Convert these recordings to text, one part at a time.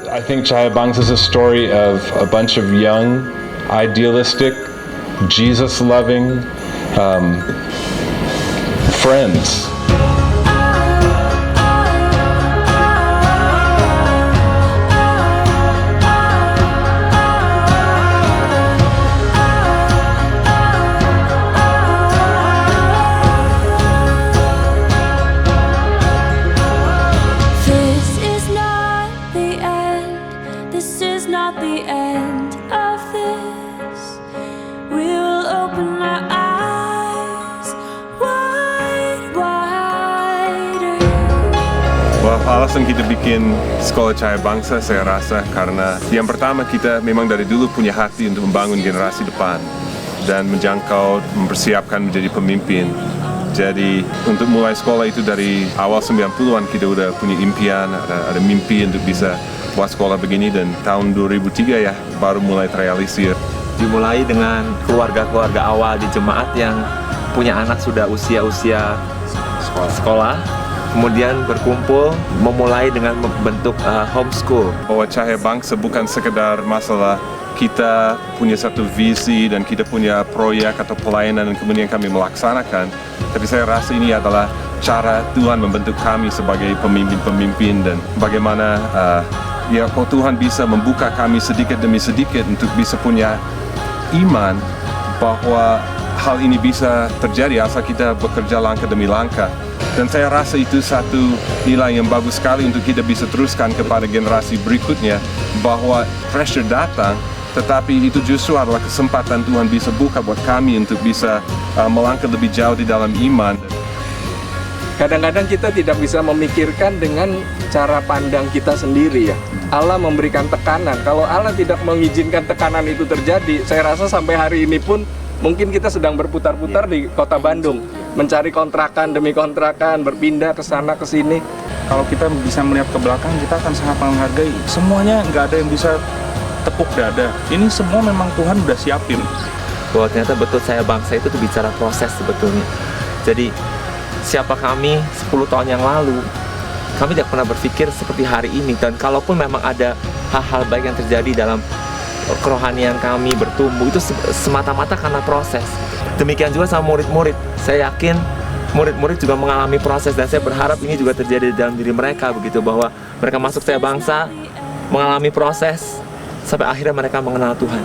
I think Cahaya Bangsa is a story of a bunch of young, idealistic, Jesus-loving friends. Alasan kita bikin Sekolah Cahaya Bangsa saya rasa karena yang pertama kita memang dari dulu punya hati untuk membangun generasi depan dan menjangkau, mempersiapkan menjadi pemimpin. Jadi untuk mulai sekolah itu dari awal 90-an kita udah punya impian, ada mimpi untuk bisa buat sekolah begini dan tahun 2003 ya baru mulai terrealisir. Dimulai dengan keluarga-keluarga awal di jemaat yang punya anak sudah usia sekolah. Kemudian berkumpul, memulai dengan membentuk homeschool. Bahwa Cahaya Bangsa bukan sekedar masalah kita punya satu visi dan kita punya proyek atau pelayanan dan kemudian kami melaksanakan. Tapi saya rasa ini adalah cara Tuhan membentuk kami sebagai pemimpin-pemimpin dan bagaimana ya kalau Tuhan bisa membuka kami sedikit demi sedikit untuk bisa punya iman bahwa hal ini bisa terjadi asal kita bekerja langkah demi langkah. Dan saya rasa itu satu nilai yang bagus sekali untuk kita bisa teruskan kepada generasi berikutnya bahwa pressure datang, tetapi itu justru adalah kesempatan Tuhan bisa buka buat kami untuk bisa melangkah lebih jauh di dalam iman. Kadang-kadang kita tidak bisa memikirkan dengan cara pandang kita sendiri ya. Allah memberikan tekanan. Kalau Allah tidak mengizinkan tekanan itu terjadi, saya rasa sampai hari ini pun mungkin kita sedang berputar-putar di kota Bandung, mencari kontrakan demi kontrakan, berpindah ke sana ke sini. Kalau kita bisa melihat ke belakang, kita akan sangat menghargai. Semuanya nggak ada yang bisa tepuk dada. Ini semua memang Tuhan udah siapin. Bahwa ternyata betul Cahaya Bangsa itu bicara proses sebetulnya. Jadi siapa kami 10 tahun yang lalu, kami tidak pernah berpikir seperti hari ini. Dan kalaupun memang ada hal-hal baik yang terjadi dalam kerohanian kami bertumbuh, itu semata-mata karena proses. Demikian juga sama murid-murid. Saya yakin murid-murid juga mengalami proses dan saya berharap ini juga terjadi dalam diri mereka begitu, bahwa mereka masuk Cahaya Bangsa mengalami proses sampai akhirnya mereka mengenal Tuhan.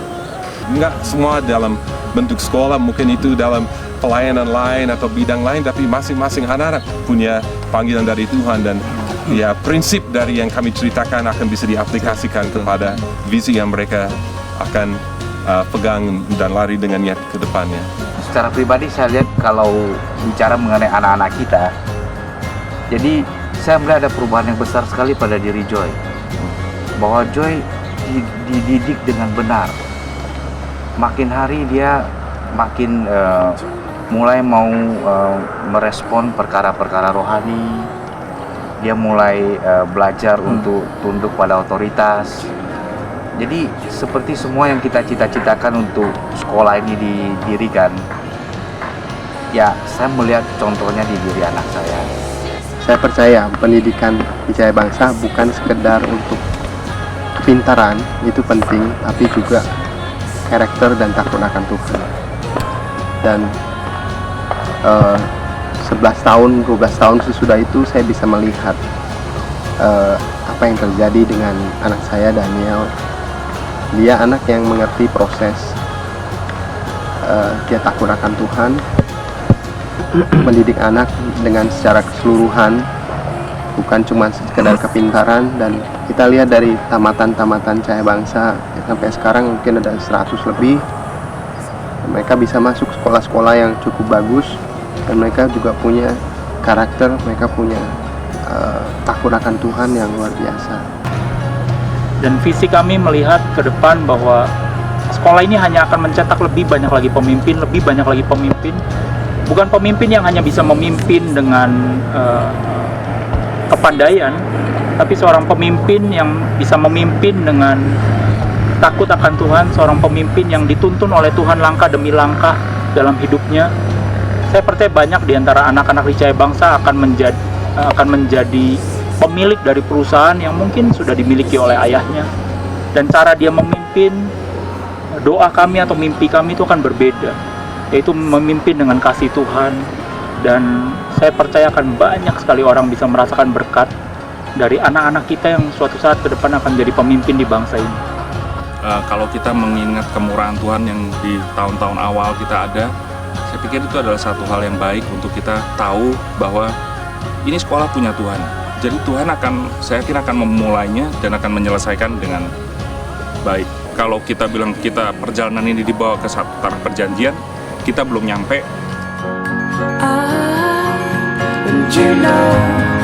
Enggak semua dalam bentuk sekolah, mungkin itu dalam pelayanan lain atau bidang lain, tapi masing-masing anak-anak punya panggilan dari Tuhan dan ya prinsip dari yang kami ceritakan akan bisa diaplikasikan kepada visi yang mereka akan pegang dan lari dengannya ke depannya. Secara pribadi saya lihat kalau bicara mengenai anak-anak kita, jadi saya melihat ada perubahan yang besar sekali pada diri Joy. Bahwa Joy dididik dengan benar. Makin hari dia makin mulai mau merespon perkara-perkara rohani. Dia mulai belajar untuk tunduk pada otoritas. Jadi seperti semua yang kita cita-citakan untuk sekolah ini didirikan, ya saya melihat contohnya di diri anak saya. Saya percaya pendidikan di Cahaya Bangsa bukan sekedar untuk kepintaran, itu penting, tapi juga karakter dan takut akan Tuhan. Dan 11 tahun, 12 tahun sesudah itu saya bisa melihat apa yang terjadi dengan anak saya, Daniel. Dia anak yang mengerti proses, dia takut akan Tuhan, mendidik anak dengan secara keseluruhan, bukan cuma sekedar kepintaran. Dan kita lihat dari tamatan-tamatan Cahaya Bangsa sampai sekarang mungkin ada 100 lebih. Mereka bisa masuk sekolah-sekolah yang cukup bagus dan mereka juga punya karakter, mereka punya takut akan Tuhan yang luar biasa. Dan visi kami melihat ke depan bahwa sekolah ini hanya akan mencetak lebih banyak lagi pemimpin, lebih banyak lagi pemimpin. Bukan pemimpin yang hanya bisa memimpin dengan kepandaian, tapi seorang pemimpin yang bisa memimpin dengan takut akan Tuhan, seorang pemimpin yang dituntun oleh Tuhan langkah demi langkah dalam hidupnya. Saya percaya banyak di antara anak-anak di Cahaya Bangsa akan menjadi pemilik dari perusahaan yang mungkin sudah dimiliki oleh ayahnya. Dan cara dia memimpin, doa kami atau mimpi kami itu akan berbeda, yaitu memimpin dengan kasih Tuhan. Dan saya percaya akan banyak sekali orang bisa merasakan berkat dari anak-anak kita yang suatu saat ke depan akan jadi pemimpin di bangsa ini. Kalau kita mengingat kemurahan Tuhan yang di tahun-tahun awal kita ada, saya pikir itu adalah satu hal yang baik untuk kita tahu bahwa ini sekolah punya Tuhan. Jadi Tuhan saya yakin akan memulainya dan akan menyelesaikan dengan baik. Kalau kita bilang kita perjalanan ini dibawa ke taraf perjanjian, kita belum nyampe. You know